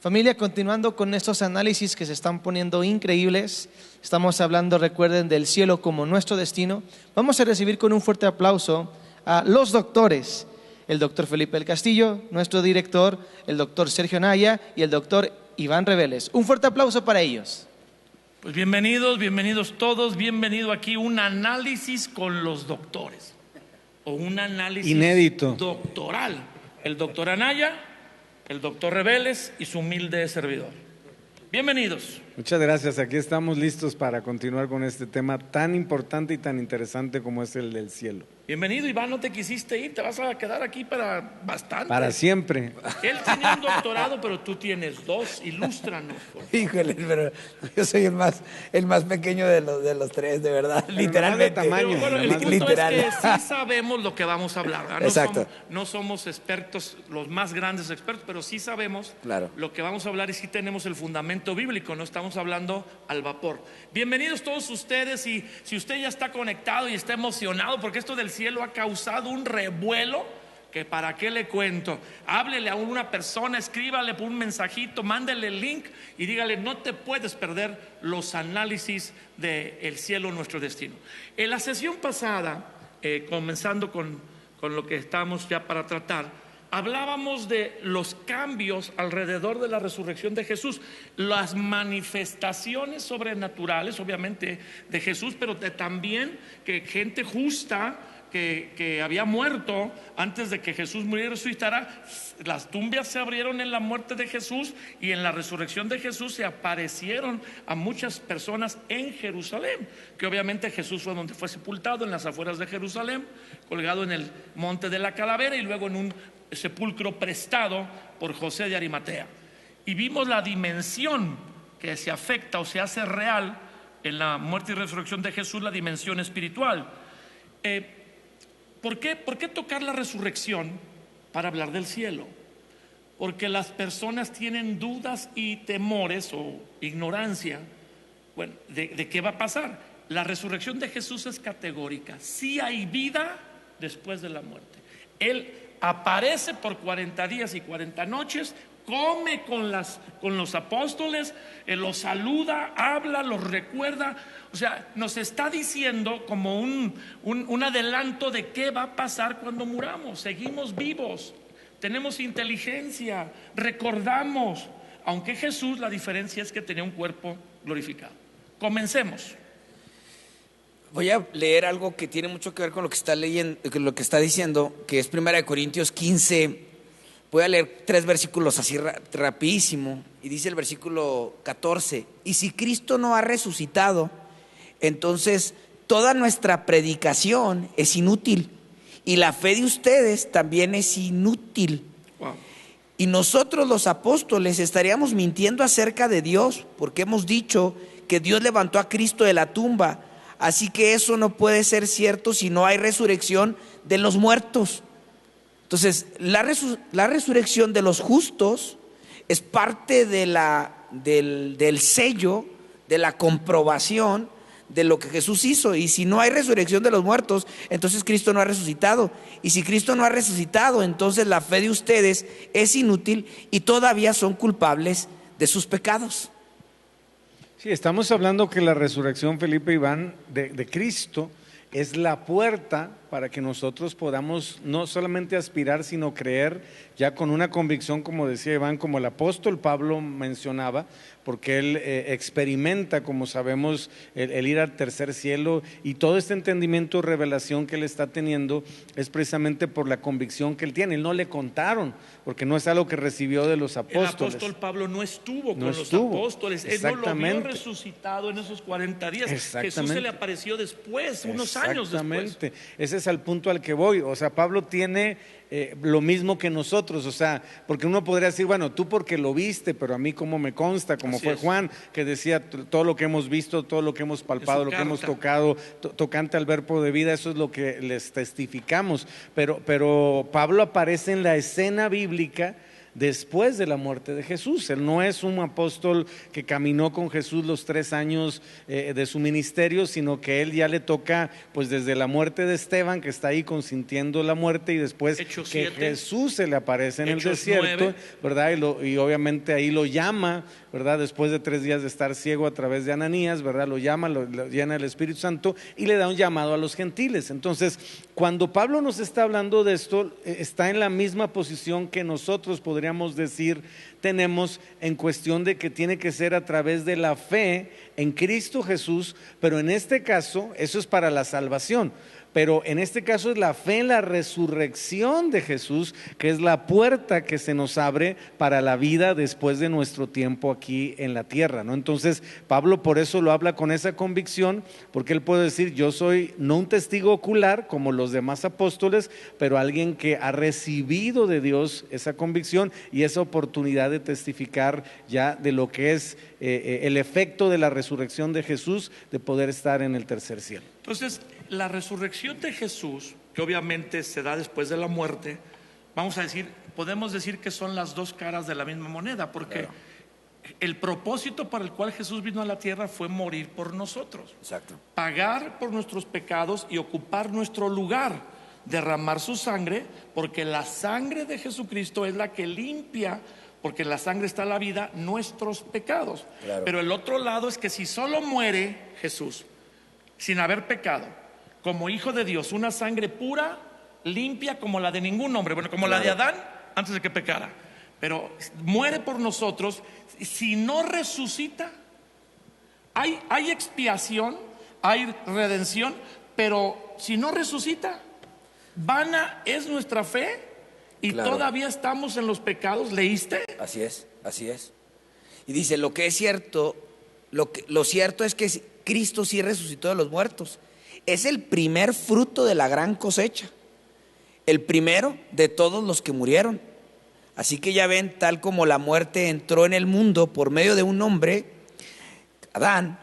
Familia, continuando con estos análisis que se están poniendo increíbles, estamos hablando, recuerden, del cielo como nuestro destino. Vamos a recibir con un fuerte aplauso a los doctores, el doctor Felipe del Castillo, nuestro director, el doctor Sergio Naya y el doctor Iván Reveles. Un fuerte aplauso para ellos. Pues bienvenidos todos, bienvenido aquí un análisis con los doctores, o un análisis inédito doctoral. El doctor Anaya, el doctor Reveles y su humilde servidor. Bienvenidos. Muchas gracias, aquí estamos listos para continuar con este tema tan importante y tan interesante como es el del cielo. Bienvenido, Iván, no te quisiste ir, te vas a quedar aquí para bastante. Para siempre. Él tiene un doctorado, pero tú tienes dos, ilústranos. Híjole, pero yo soy el más pequeño de los tres, de verdad, pero literalmente. De tamaño, pero bueno, el punto literal. es que sí sabemos lo que vamos a hablar, ¿verdad? Exacto. No somos expertos, los más grandes expertos, pero sí sabemos lo que vamos a hablar y sí tenemos el fundamento bíblico, no estamos hablando al vapor. Bienvenidos todos ustedes, y si usted ya está conectado y está emocionado, porque esto del cielo ha causado un revuelo que para qué le cuento. Háblele a una persona, escríbale por un mensajito, mándele el link y dígale: no te puedes perder los análisis del cielo, nuestro destino. En la sesión pasada, comenzando con lo que estamos ya para tratar, hablábamos de los cambios alrededor de la resurrección de Jesús, las manifestaciones sobrenaturales, obviamente, de Jesús, pero también que gente justa que había muerto antes de que Jesús muriera y resucitara, las tumbas se abrieron en la muerte de Jesús, y en la resurrección de Jesús se aparecieron a muchas personas en Jerusalén, que obviamente Jesús fue donde fue sepultado, en las afueras de Jerusalén, colgado en el monte de la calavera, y luego en un sepulcro prestado por José de Arimatea. Y vimos la dimensión que se afecta o se hace real en la muerte y resurrección de Jesús, la dimensión espiritual. ¿Por qué tocar la resurrección para hablar del cielo? Porque las personas tienen dudas y temores o ignorancia, bueno, de qué va a pasar. La resurrección de Jesús es categórica. Sí hay vida después de la muerte. Él aparece por 40 días y 40 noches, come con los apóstoles, los saluda, habla, los recuerda. O sea, nos está diciendo como un adelanto de qué va a pasar cuando muramos. Seguimos vivos, tenemos inteligencia, recordamos. Aunque Jesús, la diferencia es que tenía un cuerpo glorificado. Comencemos. Voy a leer algo que tiene mucho que ver con lo que está leyendo, lo que está diciendo, que es 1 Corintios 15. Voy a leer 3 versículos así rapidísimo. Y dice el versículo 14: y si Cristo no ha resucitado, entonces toda nuestra predicación es inútil, y la fe de ustedes también es inútil. Wow. Y nosotros los apóstoles estaríamos mintiendo acerca de Dios, porque hemos dicho que Dios levantó a Cristo de la tumba. Así que eso no puede ser cierto si no hay resurrección de los muertos. Entonces, la resurrección de los justos es parte del sello, de la comprobación de lo que Jesús hizo. Y si no hay resurrección de los muertos, entonces Cristo no ha resucitado. Y si Cristo no ha resucitado, entonces la fe de ustedes es inútil y todavía son culpables de sus pecados. Sí, estamos hablando que la resurrección, Felipe, Iván, de Cristo es la puerta para que nosotros podamos no solamente aspirar, sino creer ya con una convicción, como decía Iván, como el apóstol Pablo mencionaba, porque él experimenta, como sabemos, el ir al tercer cielo, y todo este entendimiento, revelación que él está teniendo es precisamente por la convicción que él tiene. Él no le contaron, porque no es algo que recibió de los apóstoles. El apóstol Pablo no estuvo con los apóstoles, él no lo vio resucitado en esos 40 días. Jesús se le apareció después, unos años después. Ese es el punto al que voy. O sea, Pablo tiene lo mismo que nosotros, o sea, porque uno podría decir, bueno, tú porque lo viste, pero a mí como me consta, como Así fue es. Juan, que decía todo lo que hemos visto, todo lo que hemos palpado, lo que hemos tocado, tocante al verbo de vida, eso es lo que les testificamos. Pero Pablo aparece en la escena bíblica después de la muerte de Jesús. Él no es un apóstol que caminó con Jesús los 3 años de su ministerio, sino que él ya le toca pues desde la muerte de Esteban, que está ahí consintiendo la muerte, y después Hechos que 7, Jesús se le aparece en Hechos el desierto, 9, ¿verdad? Y obviamente ahí lo llama, ¿verdad? Después de 3 días de estar ciego a través de Ananías, ¿verdad? Lo llama, lo llena el Espíritu Santo y le da un llamado a los gentiles. Entonces, cuando Pablo nos está hablando de esto, está en la misma posición que nosotros podríamos decir tenemos, en cuestión de que tiene que ser a través de la fe en Cristo Jesús, pero en este caso eso es para la salvación. Pero en este caso es la fe en la resurrección de Jesús, que es la puerta que se nos abre para la vida después de nuestro tiempo aquí en la tierra, ¿no? Entonces Pablo por eso lo habla con esa convicción, porque él puede decir: yo soy no un testigo ocular como los demás apóstoles, pero alguien que ha recibido de Dios esa convicción y esa oportunidad de testificar ya de lo que es el efecto de la resurrección de Jesús, de poder estar en el tercer cielo. Entonces, la resurrección de Jesús, que obviamente se da después de la muerte, podemos decir que son las dos caras de la misma moneda, porque el propósito para el cual Jesús vino a la tierra fue morir por nosotros. Exacto. Pagar por nuestros pecados y ocupar nuestro lugar, derramar su sangre, porque la sangre de Jesucristo es la que limpia, porque en la sangre está la vida, nuestros pecados. Claro. Pero el otro lado es que si solo muere Jesús sin haber pecado, como hijo de Dios, una sangre pura, limpia como la de ningún hombre, bueno, como la de Adán antes de que pecara, pero muere por nosotros. Si no resucita, hay expiación, hay redención, pero si no resucita, vana es nuestra fe y todavía estamos en los pecados. ¿Leíste? Así es, así es. Y dice, lo que es cierto, lo cierto es que Cristo sí resucitó de los muertos. Es el primer fruto de la gran cosecha, el primero de todos los que murieron. Así que ya ven, tal como la muerte entró en el mundo por medio de un hombre, Adán,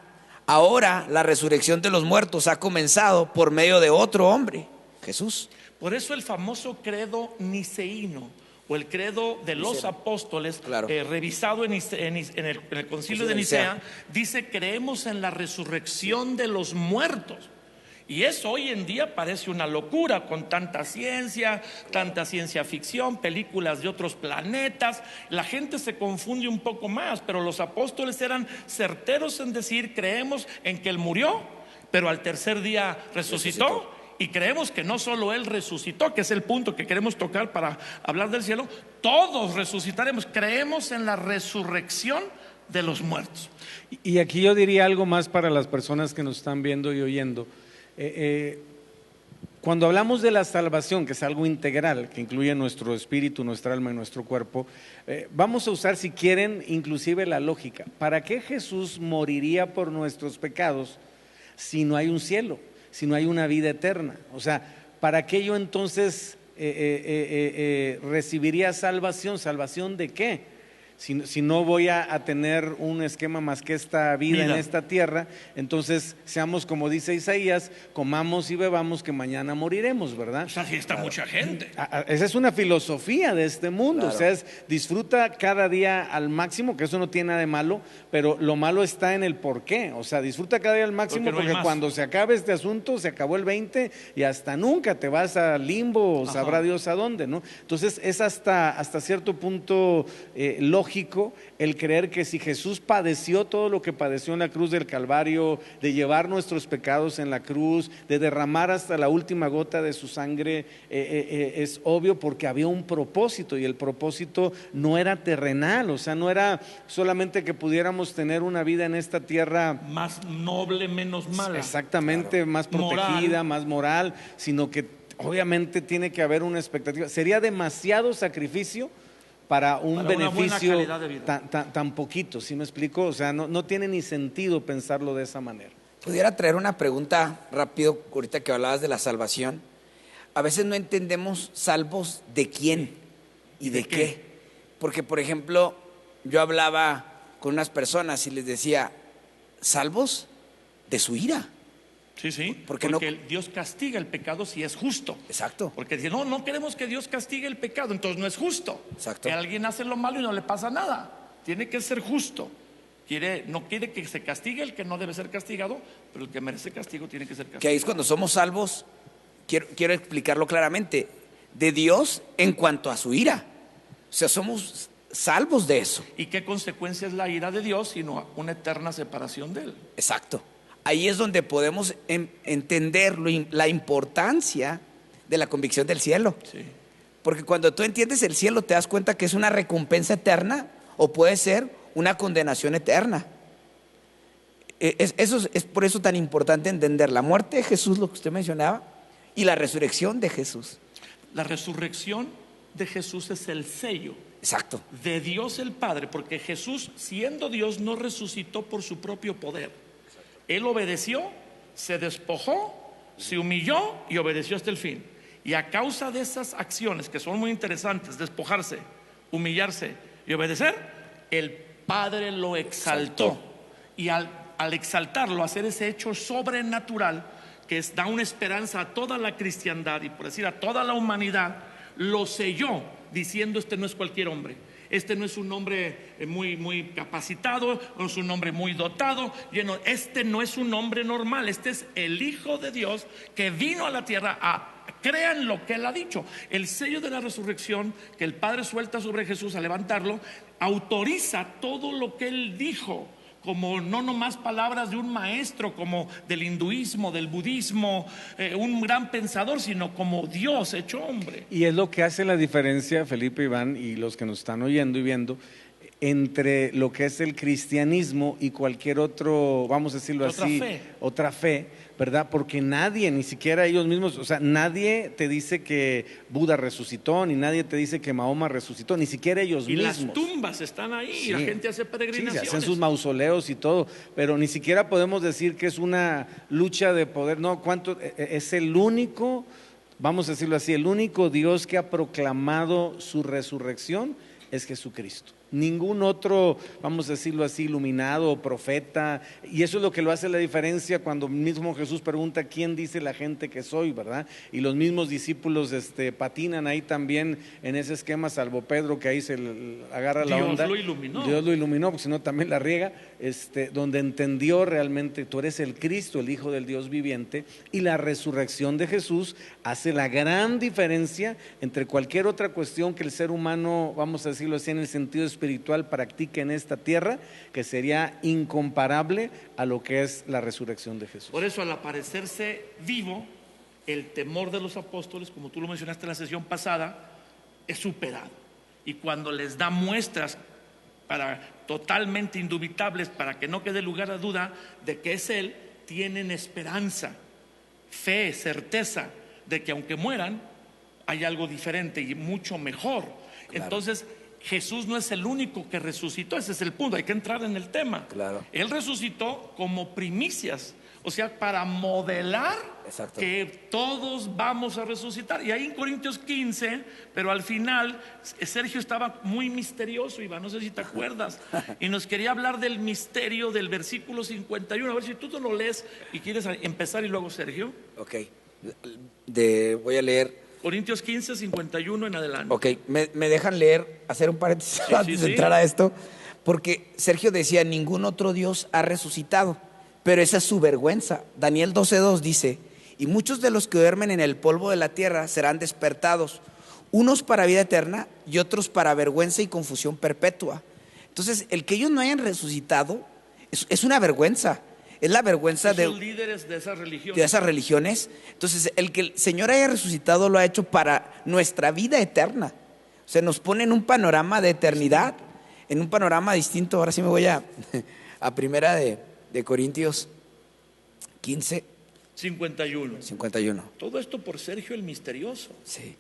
ahora la resurrección de los muertos ha comenzado por medio de otro hombre, Jesús. Por eso el famoso credo niceíno, o el credo de los apóstoles, revisado en el concilio de Nicea, dice: creemos en la resurrección de los muertos. Y eso hoy en día parece una locura, con tanta ciencia ficción, películas de otros planetas. La gente se confunde un poco más, pero los apóstoles eran certeros en decir: creemos en que Él murió, pero al tercer día resucitó. Y creemos que no solo Él resucitó, que es el punto que queremos tocar para hablar del cielo, todos resucitaremos. Creemos en la resurrección de los muertos. Y aquí yo diría algo más para las personas que nos están viendo y oyendo. Cuando hablamos de la salvación, que es algo integral, que incluye nuestro espíritu, nuestra alma y nuestro cuerpo, vamos a usar, si quieren, inclusive la lógica. ¿Para qué Jesús moriría por nuestros pecados si no hay un cielo, si no hay una vida eterna? O sea, ¿para qué yo entonces recibiría salvación? ¿Salvación de qué? Si no voy a tener un esquema más que esta vida en esta tierra, entonces seamos como dice Isaías: comamos y bebamos que mañana moriremos, ¿verdad? O sea, así está mucha gente. Esa es una filosofía de este mundo, o sea, disfruta cada día al máximo, que eso no tiene nada de malo, pero lo malo está en el por qué. O sea, disfruta cada día al máximo porque cuando se acabe este asunto, se acabó el 20 y hasta nunca te vas al limbo, o sabrá Dios a dónde, ¿no? Entonces es hasta cierto punto lógico el creer que si Jesús padeció todo lo que padeció en la cruz del Calvario, de llevar nuestros pecados en la cruz, de derramar hasta la última gota de su sangre, es obvio porque había un propósito, y el propósito no era terrenal, o sea, no era solamente que pudiéramos tener una vida en esta tierra más noble, menos mala, exactamente, más protegida, más moral, sino que obviamente tiene que haber una expectativa. Sería demasiado sacrificio para un beneficio tan poquito, ¿sí me explico? O sea, no tiene ni sentido pensarlo de esa manera. Pudiera traer una pregunta rápido, ahorita que hablabas de la salvación. A veces no entendemos salvos de quién y de qué. Porque, por ejemplo, yo hablaba con unas personas y les decía: salvos de su ira. Sí, porque Dios castiga el pecado si es justo. Exacto. Porque dice, no queremos que Dios castigue el pecado, entonces no es justo. Exacto. Que alguien hace lo malo y no le pasa nada. Tiene que ser justo. No quiere que se castigue el que no debe ser castigado, pero el que merece castigo tiene que ser castigado. Que ahí es cuando somos salvos, quiero explicarlo claramente, de Dios en cuanto a su ira. O sea, somos salvos de eso. ¿Y qué consecuencia es la ira de Dios sino una eterna separación de Él? Exacto. Ahí es donde podemos entender la importancia de la convicción del cielo. Sí. Porque cuando tú entiendes el cielo te das cuenta que es una recompensa eterna o puede ser una condenación eterna. Es por eso tan importante entender la muerte de Jesús, lo que usted mencionaba, y la resurrección de Jesús. La resurrección de Jesús es el sello. Exacto. De Dios el Padre, porque Jesús, siendo Dios, no resucitó por su propio poder. Él obedeció, se despojó, se humilló y obedeció hasta el fin. Y a causa de esas acciones que son muy interesantes, despojarse, humillarse y obedecer, el Padre lo exaltó. Y al exaltarlo, hacer ese hecho sobrenatural que da una esperanza a toda la cristiandad y por decir a toda la humanidad, lo selló diciendo: este no es cualquier hombre. Este no es un hombre muy capacitado, no es un hombre muy dotado, este no es un hombre normal, este es el Hijo de Dios que vino a la tierra a creer lo que Él ha dicho. El sello de la resurrección que el Padre suelta sobre Jesús al levantarlo, autoriza todo lo que Él dijo, como no nomás palabras de un maestro como del hinduismo, del budismo, un gran pensador, sino como Dios hecho hombre. Y es lo que hace la diferencia, Felipe, Iván y los que nos están oyendo y viendo, entre lo que es el cristianismo y cualquier otro, vamos a decirlo así, otra fe, ¿verdad? Porque nadie, ni siquiera ellos mismos, o sea, nadie te dice que Buda resucitó, ni nadie te dice que Mahoma resucitó, ni siquiera ellos mismos. Y las tumbas están ahí, sí. Y la gente hace peregrinaciones. Sí, se hacen sus mausoleos y todo, pero ni siquiera podemos decir que es una lucha de poder. No, es el único, vamos a decirlo así, el único Dios que ha proclamado su resurrección es Jesucristo. Ningún otro, vamos a decirlo así, iluminado o profeta, y eso es lo que lo hace la diferencia cuando mismo Jesús pregunta: ¿quién dice la gente que soy? ¿Verdad? Y los mismos discípulos patinan ahí también en ese esquema, salvo Pedro, que ahí se agarra la onda. Dios lo iluminó, porque si no también la riega, donde entendió realmente: tú eres el Cristo, el Hijo del Dios viviente, y la resurrección de Jesús hace la gran diferencia entre cualquier otra cuestión que el ser humano, vamos a decirlo así, en el sentido espiritual practique en esta tierra, que sería incomparable a lo que es la resurrección de Jesús. Por eso, al aparecerse vivo, el temor de los apóstoles, como tú lo mencionaste en la sesión pasada, es superado. Y cuando les da muestras totalmente indubitables, para que no quede lugar a duda de que es Él, tienen esperanza, fe, certeza de que aunque mueran, hay algo diferente y mucho mejor. Claro. Entonces, Jesús no es el único que resucitó, ese es el punto, hay que entrar en el tema. Claro. Él resucitó como primicias, o sea, para modelar que todos vamos a resucitar. Y ahí en Corintios 15, pero al final Sergio estaba muy misterioso, Iván, no sé si te acuerdas, y nos quería hablar del misterio del versículo 51. A ver si tú te lo lees y quieres empezar y luego Sergio. Ok, voy a leer Corintios 15, 51 en adelante. Ok, me dejan leer, hacer un paréntesis antes de entrar a esto, porque Sergio decía: ningún otro Dios ha resucitado, pero esa es su vergüenza. Daniel 12:2 dice: y muchos de los que duermen en el polvo de la tierra serán despertados, unos para vida eterna y otros para vergüenza y confusión perpetua. Entonces, el que ellos no hayan resucitado es una vergüenza. Es la vergüenza de los líderes de esas religiones. Entonces, el que el Señor haya resucitado lo ha hecho para nuestra vida eterna. O sea, nos pone en un panorama de eternidad, en un panorama distinto. Ahora sí me voy a primera de Corintios 15, 51. Todo esto por Sergio el misterioso. Sí.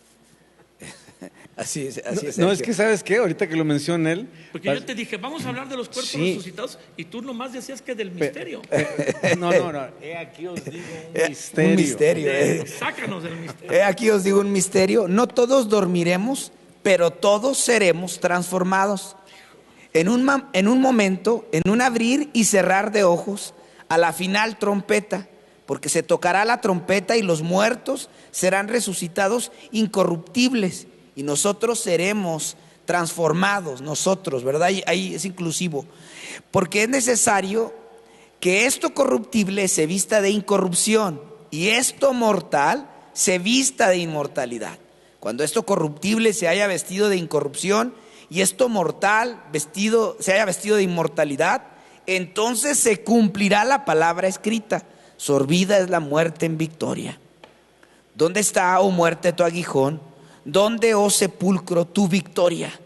Así es. No, es que ¿sabes qué? Ahorita que lo menciona él. Porque yo te dije, vamos a hablar de los cuerpos resucitados, y tú nomás decías que del misterio. No. Aquí os digo un misterio. Sácanos del misterio. Aquí os digo un misterio. No todos dormiremos, pero todos seremos transformados. En un momento, en un abrir y cerrar de ojos, a la final trompeta. porque se tocará la trompeta y los muertos serán resucitados incorruptibles y nosotros seremos transformados, nosotros, ¿verdad? Ahí es inclusivo, porque es necesario que esto corruptible se vista de incorrupción y esto mortal se vista de inmortalidad. Cuando esto corruptible se haya vestido de incorrupción y esto mortal se haya vestido de inmortalidad, entonces se cumplirá la palabra escrita: sorbida es la muerte en victoria. ¿Dónde está, oh muerte, tu aguijón? ¿Dónde, oh sepulcro, tu victoria?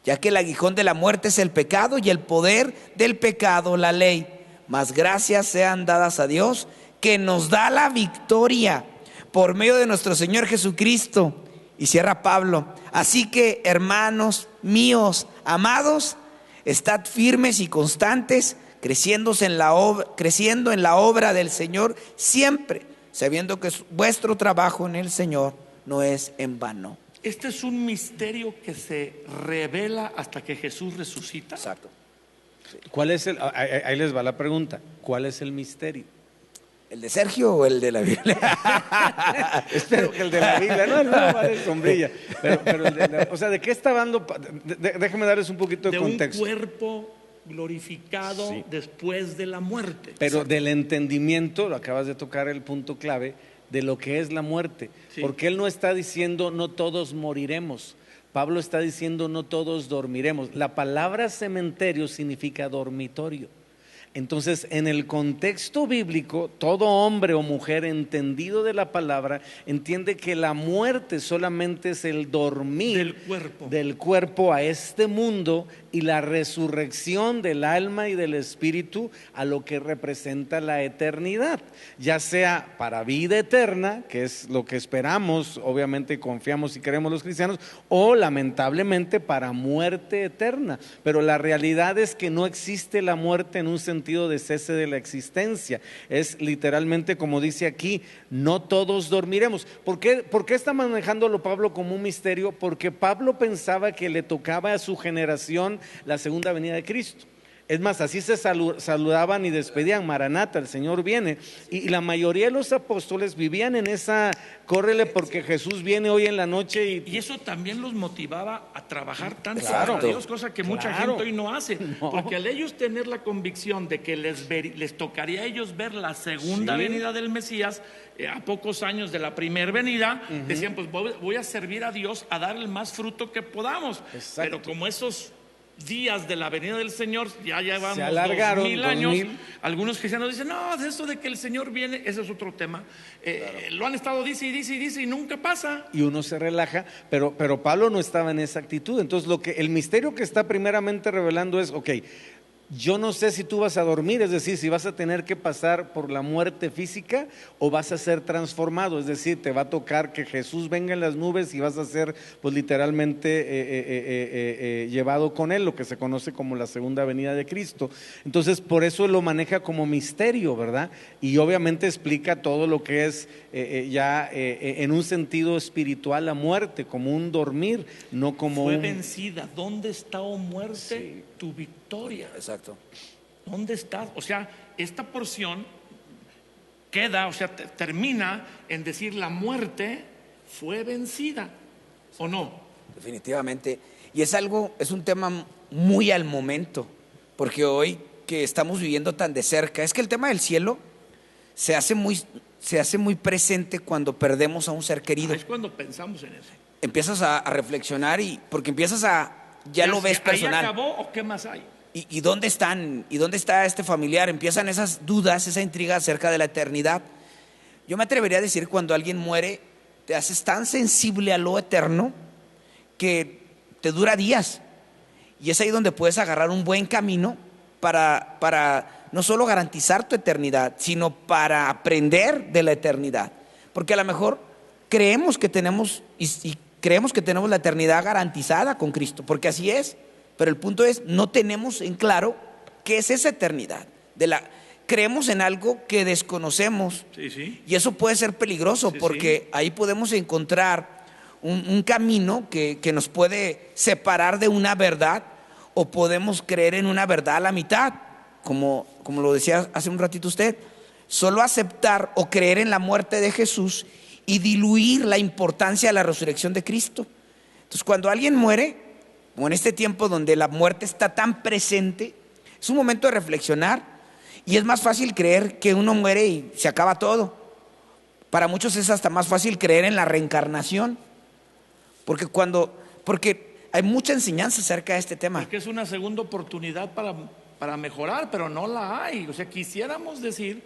Ya que el aguijón de la muerte es el pecado y el poder del pecado la ley. Mas gracias sean dadas a Dios, que nos da la victoria por medio de nuestro Señor Jesucristo. Y cierra Pablo: así que, hermanos míos amados, estad firmes y constantes, creciendo en la obra del Señor siempre, sabiendo que vuestro trabajo en el Señor no es en vano. Este es un misterio que se revela hasta que Jesús resucita. Exacto. ¿Cuál es ahí les va la pregunta, ¿cuál es el misterio? ¿El de Sergio o el de la Biblia? Espero que el de la Biblia, no vale sombrilla. Pero o sea, ¿de qué está hablando? Déjeme darles un poquito de contexto. Un cuerpo glorificado, sí, después de la muerte. Pero exacto, del entendimiento, lo acabas de tocar el punto clave, de lo que es la muerte. Sí. Porque él no está diciendo no todos moriremos. Pablo está diciendo no todos dormiremos. La palabra cementerio significa dormitorio. Entonces, en el contexto bíblico, todo hombre o mujer entendido de la palabra entiende que la muerte solamente es el dormir del cuerpo a este mundo y la resurrección del alma y del espíritu a lo que representa la eternidad, ya sea para vida eterna, que es lo que esperamos, obviamente confiamos y queremos los cristianos, o lamentablemente para muerte eterna. Pero la realidad es que no existe la muerte en un sentido de cese de la existencia. Es literalmente como dice aquí, no todos dormiremos. ¿Por qué está manejándolo Pablo como un misterio? Porque Pablo pensaba que le tocaba a su generación la segunda venida de Cristo. Es más, así se saludaban y despedían: Maranata, el Señor viene. Y la mayoría de los apóstoles vivían en esa córrele porque Jesús viene hoy en la noche. Y eso también los motivaba a trabajar tanto para Dios, cosa que mucha gente hoy no hace. No. Porque al ellos tener la convicción de que les tocaría a ellos ver la segunda venida del Mesías, a pocos años de la primera venida, decían: pues voy a servir a Dios, a dar el más fruto que podamos. Exacto. Pero como esos días de la venida del Señor ya llevamos 2000 años, algunos cristianos dicen: no, de eso de que el Señor viene, ese es otro tema. Lo han estado dice y nunca pasa. Y uno se relaja, pero Pablo no estaba en esa actitud. Entonces el misterio que está primeramente revelando es: ok, yo no sé si tú vas a dormir, es decir, si vas a tener que pasar por la muerte física o vas a ser transformado, es decir, te va a tocar que Jesús venga en las nubes y vas a ser pues literalmente llevado con él, lo que se conoce como la segunda venida de Cristo. Entonces por eso lo maneja como misterio, ¿verdad? Y obviamente explica todo lo que es en un sentido espiritual la muerte, como un dormir, no como fue vencida. ¿Dónde está, oh muerte, sí, tu victoria? Exacto. ¿Dónde estás? O sea, esta porción queda, o sea, termina en decir: la muerte fue vencida. ¿O no? Definitivamente. Y es un tema muy al momento, porque hoy que estamos viviendo tan de cerca, es que el tema del cielo se hace muy presente cuando perdemos a un ser querido. Es cuando pensamos en eso. Empiezas a reflexionar porque empiezas ya lo ves personal. ¿Ahí acabó o qué más hay? ¿Y dónde están? ¿Y dónde está este familiar? Empiezan esas dudas, esa intriga acerca de la eternidad. Yo me atrevería a decir, cuando alguien muere, te haces tan sensible a lo eterno que te dura días. Y es ahí donde puedes agarrar un buen camino para no solo garantizar tu eternidad, sino para aprender de la eternidad. Porque a lo mejor creemos que tenemos creemos que tenemos la eternidad garantizada con Cristo, porque así es. Pero el punto es, no tenemos en claro qué es esa eternidad. Creemos en algo que desconocemos. Sí. Y eso puede ser peligroso, porque ahí podemos encontrar un camino que nos puede separar de una verdad, o podemos creer en una verdad a la mitad, como lo decía hace un ratito usted. solo aceptar o creer en la muerte de Jesús y diluir la importancia de la resurrección de Cristo. Entonces, cuando alguien muere, o en este tiempo donde la muerte está tan presente, es un momento de reflexionar, y es más fácil creer que uno muere y se acaba todo. Para muchos es hasta más fácil creer en la reencarnación, porque hay mucha enseñanza acerca de este tema. Porque es una segunda oportunidad para mejorar, pero no la hay. O sea, quisiéramos decir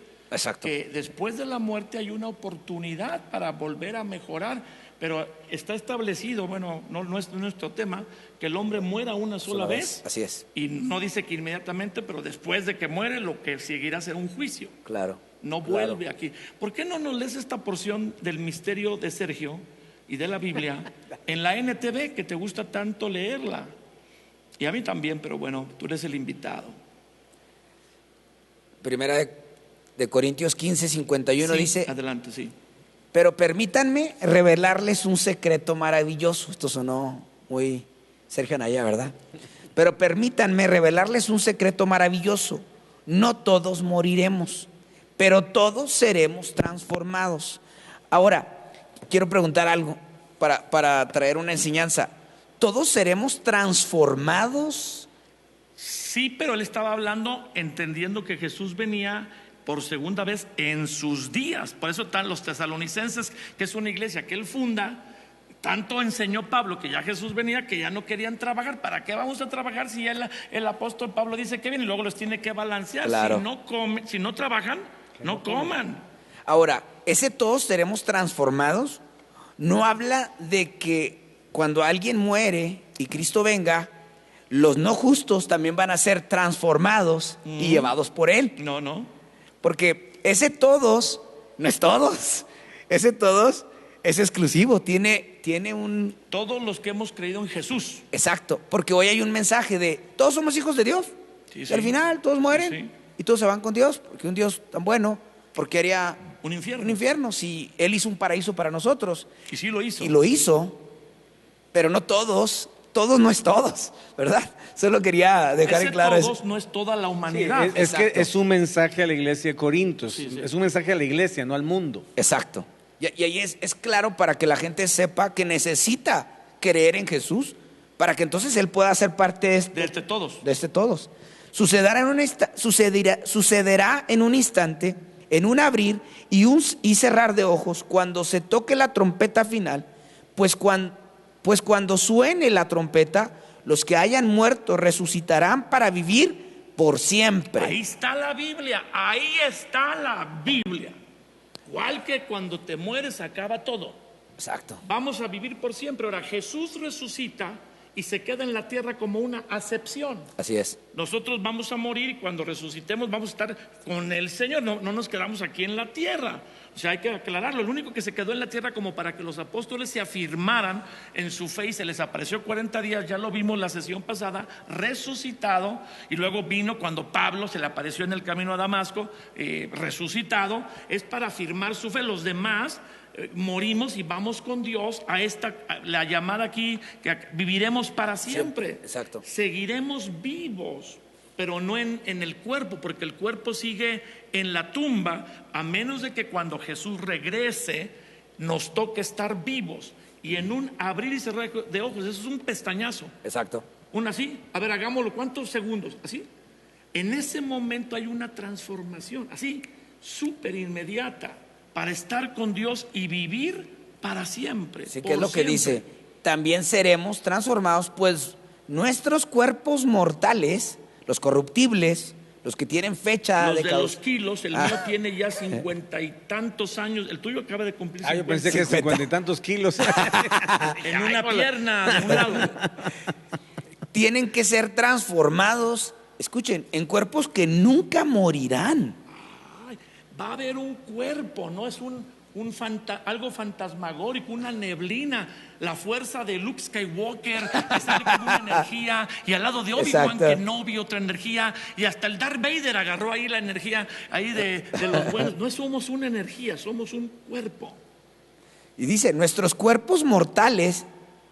que después de la muerte hay una oportunidad para volver a mejorar, pero está establecido, bueno, no es nuestro tema, que el hombre muera una sola vez. Así es. Y no dice que inmediatamente, pero después de que muere, lo que seguirá será un juicio. Claro. No vuelve aquí. ¿Por qué no nos lees esta porción del misterio de Sergio y de la Biblia en la NTV, que te gusta tanto leerla? Y a mí también, pero bueno, tú eres el invitado. Primera de Corintios 15, 51 sí, dice: adelante, sí. Pero permítanme revelarles un secreto maravilloso. Esto sonó muy Sergio Anaya, ¿verdad? Pero permítanme revelarles un secreto maravilloso. No todos moriremos, pero todos seremos transformados. Ahora, quiero preguntar algo para traer una enseñanza. ¿Todos seremos transformados? Sí, pero él estaba hablando entendiendo que Jesús venía por segunda vez en sus días. Por eso están los tesalonicenses, que es una iglesia que él funda. Tanto enseñó Pablo que ya Jesús venía, que ya no querían trabajar. ¿Para qué vamos a trabajar si el apóstol Pablo dice que viene y luego los tiene que balancear? Claro. Si no trabajan, no coman. Ahora, ese todos seremos transformados no habla de que cuando alguien muere y Cristo venga, los no justos también van a ser transformados y llevados por Él. No. Porque ese todos no es todos. Ese todos es exclusivo, tiene un... Todos los que hemos creído en Jesús. Exacto, porque hoy hay un mensaje de todos somos hijos de Dios. Sí, y al final todos mueren, sí. Y todos se van con Dios, porque un Dios tan bueno, porque haría un infierno si Él hizo un paraíso para nosotros. Y sí lo hizo. Y lo hizo, pero no todos no es todos, ¿verdad? Solo quería dejar en claro todos eso. No es toda la humanidad. Sí, es que es un mensaje a la iglesia de Corintios, sí. Es un mensaje a la iglesia, no al mundo. Exacto. Y ahí es claro para que la gente sepa que necesita creer en Jesús, para que entonces Él pueda ser parte de este todos. De este todos. Sucederá en un instante, en un abrir y cerrar de ojos, cuando se toque la trompeta final, pues cuando suene la trompeta, los que hayan muerto resucitarán para vivir por siempre. Ahí está la Biblia, ahí está la Biblia. Igual que cuando te mueres acaba todo. Exacto. Vamos a vivir por siempre. Ahora, Jesús resucita y se queda en la tierra como una acepción. Así es. Nosotros vamos a morir y cuando resucitemos vamos a estar con el Señor, no nos quedamos aquí en la tierra. O sea, hay que aclararlo. El único que se quedó en la tierra como para que los apóstoles se afirmaran en su fe y se les apareció 40 días, ya lo vimos la sesión pasada, resucitado, y luego vino cuando Pablo se le apareció en el camino a Damasco, resucitado, es para afirmar su fe. Los demás morimos y vamos con Dios a la llamada aquí, que viviremos para siempre. Exacto. Seguiremos vivos, pero no en el cuerpo, porque el cuerpo sigue en la tumba, a menos de que cuando Jesús regrese nos toque estar vivos. Y en un abrir y cerrar de ojos, eso es un pestañazo. Exacto. Así, a ver, hagámoslo, ¿cuántos segundos? Así. En ese momento hay una transformación, así, súper inmediata, para estar con Dios y vivir para siempre. Sí, que es lo que dice, también seremos transformados, pues nuestros cuerpos mortales, los corruptibles, los que tienen fecha los de caducidad. los kilos, el mío tiene ya 50 y tantos años, el tuyo acaba de cumplir 50. Yo pensé que 50 y tantos kilos. En una pierna de un lado. Tienen que ser transformados, escuchen, en cuerpos que nunca morirán. Va a haber un cuerpo, no es algo fantasmagórico, una neblina, la fuerza de Luke Skywalker que sale con una energía, y al lado de Obi-Wan que no vio otra energía, y hasta el Darth Vader agarró ahí la energía ahí de los buenos. No somos una energía, somos un cuerpo. Y dice, nuestros cuerpos mortales,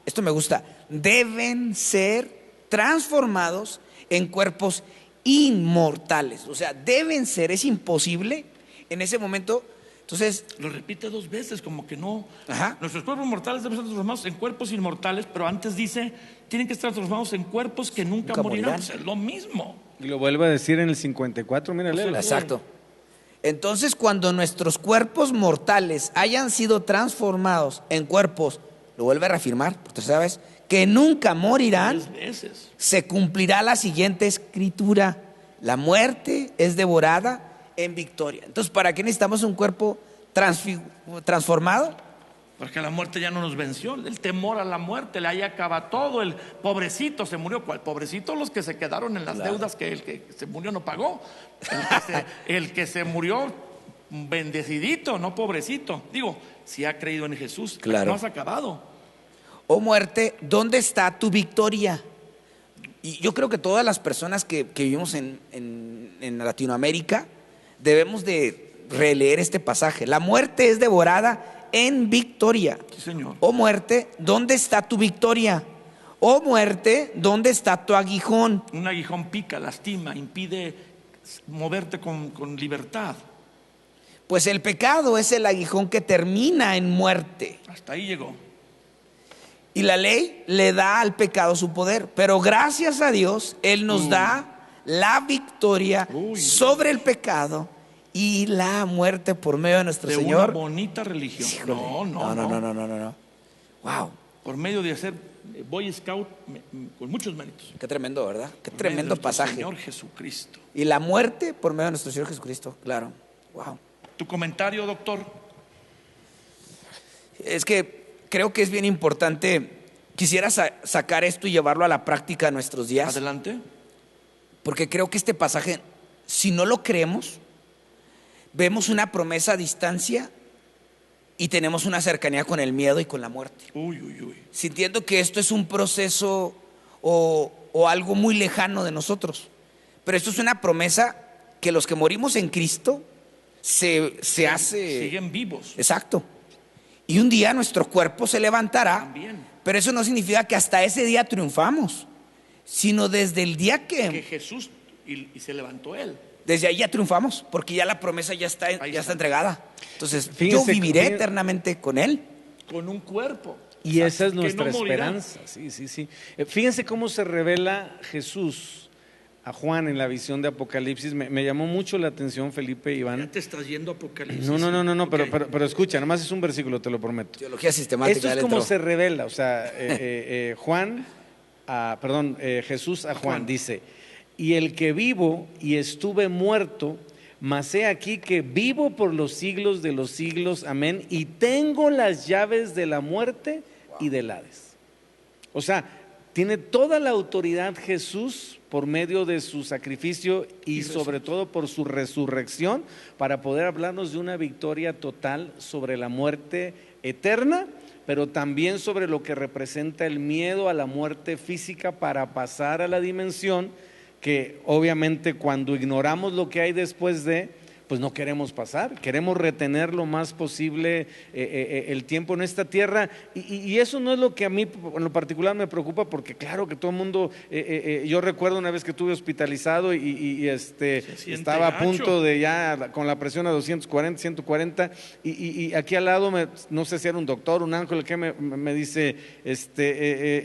esto me gusta, deben ser transformados en cuerpos inmortales. O sea, deben ser, es imposible En ese momento, entonces... Lo repite 2 veces, como que no. Ajá. Nuestros cuerpos mortales deben ser transformados en cuerpos inmortales, pero antes dice, tienen que estar transformados en cuerpos que nunca morirán. Pues es lo mismo. Y lo vuelve a decir en el 54, mira, léelo. Exacto. Entonces, cuando nuestros cuerpos mortales hayan sido transformados en cuerpos, lo vuelve a reafirmar, por tercera vez, que nunca morirán, 3 veces. se cumplirá la siguiente escritura: la muerte es devorada en victoria. Entonces, ¿para qué necesitamos un cuerpo transformado? Porque la muerte ya no nos venció. El temor a la muerte le haya acabado todo. El pobrecito se murió. ¿Cuál pobrecito? Los que se quedaron en las deudas que el que se murió no pagó. El que se murió bendecidito, no pobrecito. Digo, si ha creído en Jesús, claro. No has acabado. Oh muerte, ¿dónde está tu victoria? Y yo creo que todas las personas que vivimos en Latinoamérica debemos de releer este pasaje. La muerte es devorada en victoria. Sí, Señor. Oh muerte, ¿dónde está tu victoria? Oh muerte, ¿dónde está tu aguijón? Un aguijón pica, lastima, impide moverte con libertad. Pues el pecado es el aguijón que termina en muerte. Hasta ahí llegó. Y la ley le da al pecado su poder. Pero gracias a Dios, Él nos da la victoria sobre el pecado y la muerte por medio de nuestro Señor. Una bonita religión. Híjole. No. Wow. Por medio de hacer Boy Scout con muchos méritos. Qué tremendo, ¿verdad? Qué Por tremendo medio de pasaje. Señor Jesucristo. Y la muerte por medio de nuestro Señor Jesucristo, claro. Wow. ¿Tu comentario, doctor? Es que creo que es bien importante. Quisiera sacar esto y llevarlo a la práctica de nuestros días. Adelante. Porque creo que este pasaje, si no lo creemos, vemos una promesa a distancia y tenemos una cercanía con el miedo y con la muerte. Sintiendo que esto es un proceso o algo muy lejano de nosotros. Pero esto es una promesa que los que morimos en Cristo se hace... Siguen vivos. Exacto. Y un día nuestro cuerpo se levantará. También. Pero eso no significa que hasta ese día triunfamos, sino desde el día que Jesús y se levantó Él. Desde ahí ya triunfamos, porque ya la promesa ya está entregada. Entonces, Fíjense, yo viviré eternamente con Él. Con un cuerpo. Y esa es nuestra no esperanza. Sí. Fíjense cómo se revela Jesús a Juan en la visión de Apocalipsis. Me llamó mucho la atención, Felipe, Iván. Ya te estás yendo a Apocalipsis. No, Okay. pero escucha, nada más es un versículo, te lo prometo. Teología sistemática. Esto es como se revela, o sea, Jesús a Juan dice: y el que vivo y estuve muerto, mas he aquí que vivo por los siglos de los siglos, amén, y tengo las llaves de la muerte y del Hades. O sea, tiene toda la autoridad Jesús por medio de su sacrificio y sobre todo por su resurrección, para poder hablarnos de una victoria total sobre la muerte eterna, pero también sobre lo que representa el miedo a la muerte física, para pasar a la dimensión que obviamente cuando ignoramos lo que hay después de, pues no queremos pasar, queremos retener lo más posible el tiempo en esta tierra, y eso no es lo que a mí en lo particular me preocupa, porque claro que todo el mundo, yo recuerdo una vez que estuve hospitalizado y estaba a punto de ya con la presión a 240, 140, y aquí al lado, no sé si era un doctor, un ángel, que me dice,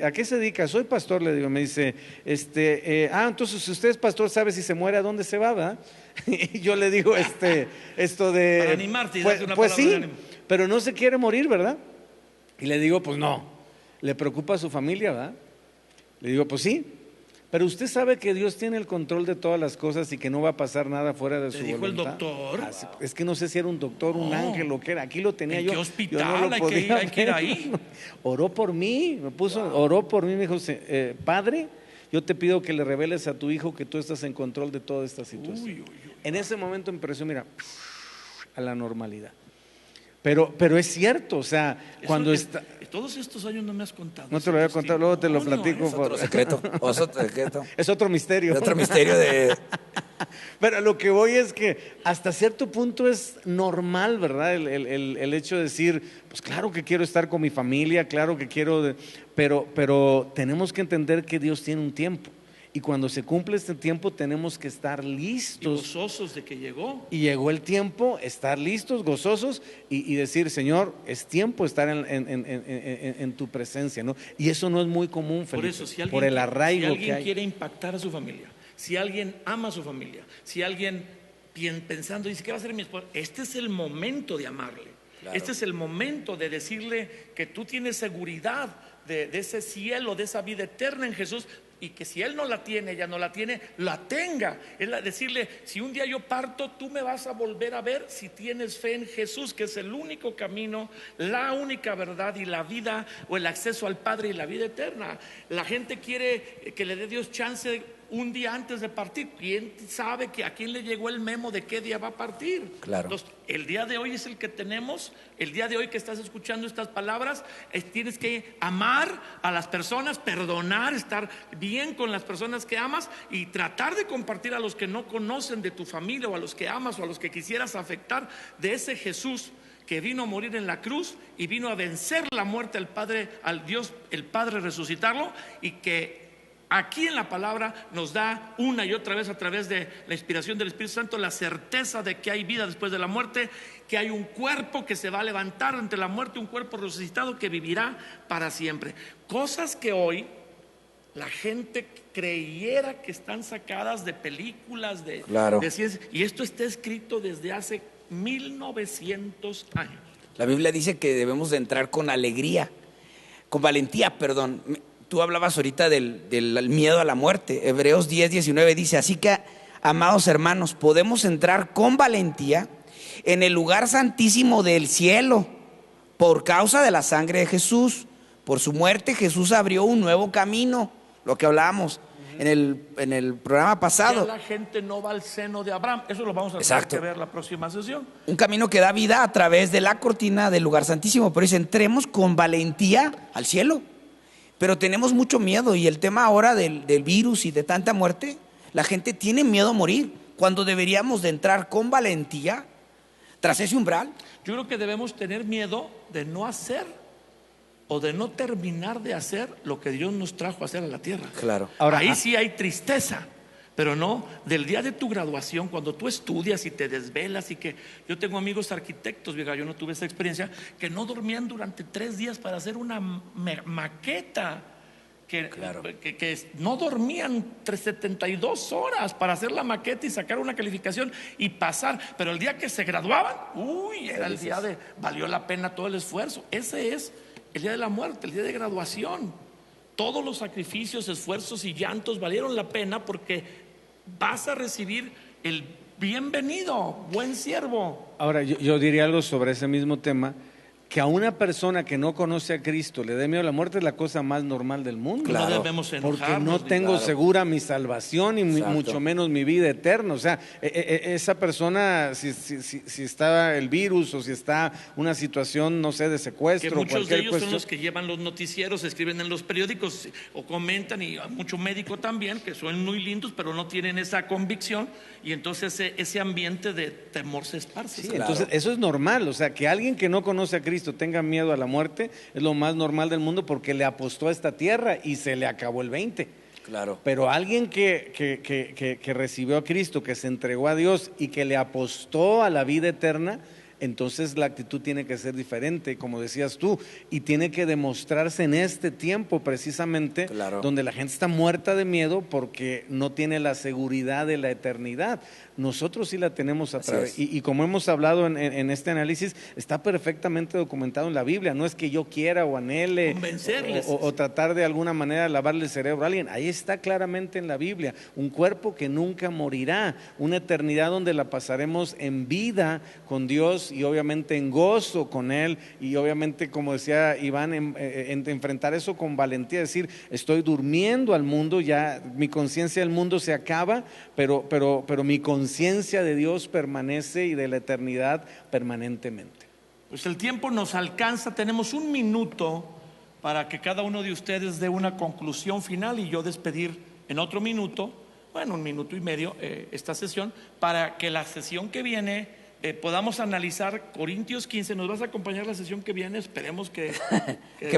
¿a qué se dedica? Soy pastor, le digo, me dice, entonces si usted es pastor, ¿sabe si se muere a dónde se va, verdad? Y yo le digo esto de... Para animarte y pues, darte una pues palabra sí, de ánimo. pero no se quiere morir, ¿verdad? Y le digo, pues no. ¿Le preocupa a su familia, verdad? Le digo, pues sí. Pero usted sabe que Dios tiene el control de todas las cosas y que no va a pasar nada fuera de su voluntad. ¿Te dijo el doctor? Es que no sé si era un doctor, un ángel, lo que era. Aquí lo tenía yo. ¿En qué hospital? Yo no lo podía hay que ir ahí. Oró por mí, oró por mí, me dijo, Padre, yo te pido que le reveles a tu hijo que tú estás en control de toda esta situación. En ese momento empezó, mira, a la normalidad. Pero es cierto, o sea, cuando está... Todos estos años no me has contado. No te lo voy a contar, luego te lo platico. Es otro secreto. Es otro misterio. Es otro misterio de... Pero lo que voy es que hasta cierto punto es normal, ¿verdad? El hecho de decir, pues claro que quiero estar con mi familia, claro que quiero, pero tenemos que entender que Dios tiene un tiempo. y cuando se cumple este tiempo tenemos que estar listos. Y gozosos de que llegó. Y llegó el tiempo, estar listos, gozosos y decir, Señor, es tiempo estar en tu presencia, ¿no? Y eso no es muy común, Felipe, por eso, si alguien, por el arraigo si alguien que hay. quiere impactar a su familia, si alguien ama a su familia, si alguien pensando dice, ¿qué va a hacer mi esposa? Este es el momento de amarle. Claro. Este es el momento de decirle que tú tienes seguridad de ese cielo, de esa vida eterna en Jesús, y que si Él no la tiene, ella no la tiene, la tenga. Es decirle, si un día yo parto, tú me vas a volver a ver si tienes fe en Jesús, que es el único camino, la única verdad y la vida, o el acceso al Padre y la vida eterna. La gente quiere que le dé Dios chance un día antes de partir. ¿Quién sabe a quién le llegó el memo de qué día va a partir? Claro. Entonces, el día de hoy es el que tenemos. El día de hoy que estás escuchando estas palabras, tienes que amar a las personas, perdonar, estar bien con las personas que amas y tratar de compartir a los que no conocen de tu familia, o a los que amas, o a los que quisieras afectar, de ese Jesús que vino a morir en la cruz y vino a vencer la muerte al Padre, al Dios el Padre, resucitarlo, y que aquí en la palabra nos da una y otra vez, a través de la inspiración del Espíritu Santo, la certeza de que hay vida después de la muerte, que hay un cuerpo que se va a levantar ante la muerte, un cuerpo resucitado que vivirá para siempre. Cosas que hoy la gente creyera que están sacadas de películas, de ciencia, y esto está escrito desde hace 1900 años. La Biblia dice que debemos de entrar con alegría, con valentía, perdón. Tú hablabas ahorita del miedo a la muerte. Hebreos 10:19 dice, así que, amados hermanos, podemos entrar con valentía en el lugar santísimo del cielo por causa de la sangre de Jesús. Por su muerte Jesús abrió un nuevo camino, lo que hablábamos en el programa pasado. Ya la gente no va al seno de Abraham. Eso lo vamos a tener que ver la próxima sesión. Un camino que da vida a través de la cortina del lugar santísimo. Por eso entremos con valentía al cielo. Pero tenemos mucho miedo, y el tema ahora del virus y de tanta muerte, la gente tiene miedo a morir, cuando deberíamos de entrar con valentía tras ese umbral. Yo creo que debemos tener miedo de no hacer o de no terminar de hacer lo que Dios nos trajo a hacer a la tierra. Claro. Ahora, ahí sí hay tristeza, pero no del día de tu graduación, cuando tú estudias y te desvelas, y que yo tengo amigos arquitectos, yo no tuve esa experiencia, que no dormían durante 3 días para hacer una maqueta, que no dormían 72 horas para hacer la maqueta y sacar una calificación y pasar, pero el día que se graduaban, era el día de valió la pena todo el esfuerzo. Ese es el día de la muerte, el día de graduación. Todos los sacrificios, esfuerzos y llantos valieron la pena, porque vas a recibir el bienvenido, buen siervo. Ahora, yo diría algo sobre ese mismo tema. Que a una persona que no conoce a Cristo le dé miedo a la muerte es la cosa más normal del mundo. Claro. No debemos enojarnos, porque no tengo segura mi salvación y mucho menos mi vida eterna. O sea, esa persona, si está el virus, o si está una situación, no sé, de secuestro, que muchos de ellos cuestión, son los que llevan los noticieros, escriben en los periódicos o comentan, y mucho médico también, que son muy lindos, pero no tienen esa convicción, y entonces ese ambiente de temor se esparce. Sí, entonces eso es normal. O sea, que alguien que no conoce a Cristo tenga miedo a la muerte es lo más normal del mundo, porque le apostó a esta tierra y se le acabó el 20. Claro. Pero alguien que recibió a Cristo, que se entregó a Dios y que le apostó a la vida eterna, entonces la actitud tiene que ser diferente, como decías tú, y tiene que demostrarse en este tiempo precisamente, donde la gente está muerta de miedo porque no tiene la seguridad de la eternidad. Nosotros sí la tenemos a través, y como hemos hablado en este análisis, está perfectamente documentado en la Biblia. No es que yo quiera o anhele o tratar de alguna manera lavarle el cerebro a alguien. Ahí está claramente en la Biblia: un cuerpo que nunca morirá, una eternidad donde la pasaremos en vida con Dios, y obviamente en gozo con Él, y obviamente, como decía Iván, enfrentar eso con valentía, decir, estoy durmiendo al mundo, ya mi conciencia del mundo se acaba, pero mi conciencia de Dios permanece, y de la eternidad permanentemente. Pues el tiempo nos alcanza, tenemos 1 minuto para que cada uno de ustedes dé una conclusión final, y yo despedir en otro minuto, 1 minuto y medio, esta sesión, para que la sesión que viene podamos analizar Corintios 15. ¿Nos vas a acompañar la sesión que viene? Esperemos que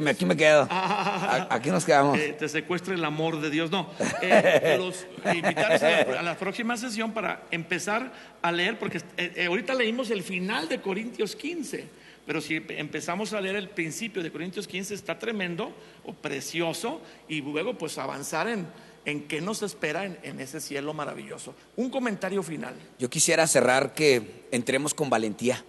aquí me quedo. Aquí nos quedamos. Te secuestre el amor de Dios. No, invitarles a la próxima sesión para empezar a leer, porque ahorita leímos el final de Corintios 15, pero si empezamos a leer el principio de Corintios 15 está tremendo o precioso, y luego pues avanzar en qué nos espera en ese cielo maravilloso. Un comentario final. Yo quisiera cerrar que entremos con valentía,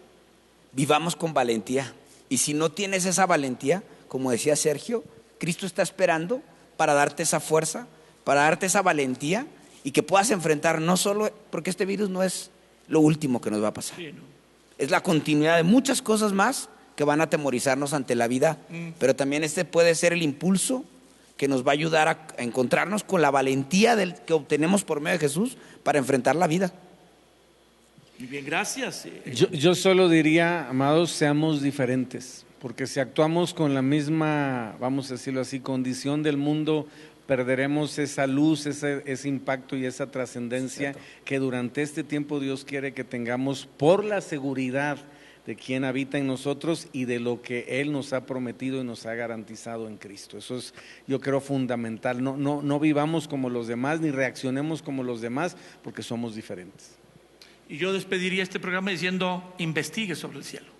vivamos con valentía, y si no tienes esa valentía, como decía Sergio, Cristo está esperando para darte esa fuerza, para darte esa valentía, y que puedas enfrentar, no solo porque este virus no es lo último que nos va a pasar, sí, ¿no? Es la continuidad de muchas cosas más que van a atemorizarnos ante la vida, pero también este puede ser el impulso que nos va a ayudar a encontrarnos con la valentía que obtenemos por medio de Jesús para enfrentar la vida. Muy bien, gracias. Yo solo diría, amados, seamos diferentes, porque si actuamos con la misma, vamos a decirlo así, condición del mundo, perderemos esa luz, ese impacto y esa trascendencia que durante este tiempo Dios quiere que tengamos por la seguridad de quien habita en nosotros y de lo que Él nos ha prometido y nos ha garantizado en Cristo. Eso es, yo creo, fundamental. No vivamos como los demás ni reaccionemos como los demás, porque somos diferentes. Y yo despediría este programa diciendo: investigue sobre el cielo,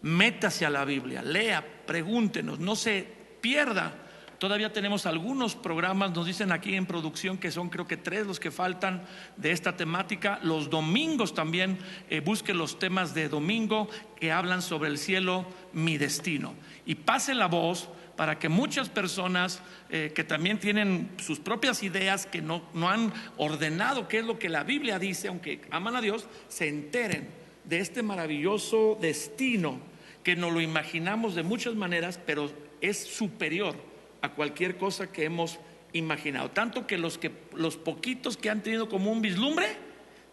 métase a la Biblia, lea, pregúntenos, no se pierda. Todavía tenemos algunos programas, nos dicen aquí en producción que son creo que 3 los que faltan de esta temática. Los domingos también, busque los temas de domingo que hablan sobre el cielo, mi destino. Y pase la voz para que muchas personas que también tienen sus propias ideas, que no han ordenado qué es lo que la Biblia dice, aunque aman a Dios, se enteren de este maravilloso destino que nos lo imaginamos de muchas maneras, pero es superior a cualquier cosa que hemos imaginado, tanto que los poquitos que han tenido como un vislumbre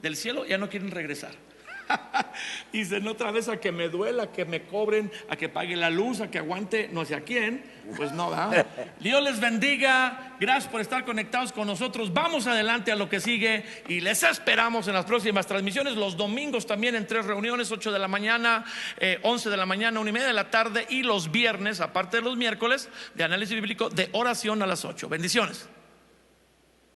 del cielo ya no quieren regresar. Dicen otra vez: a que me duela, a que me cobren, a que pague la luz, a que aguante no sé a quién. Pues no, ¿verdad? Dios les bendiga, gracias por estar conectados con nosotros. Vamos adelante a lo que sigue y les esperamos en las próximas transmisiones. Los domingos también en 3 reuniones, 8 de la mañana, 11 de la mañana, 1:30 de la tarde, y los viernes, aparte de los miércoles, de análisis bíblico, de oración a las 8. Bendiciones.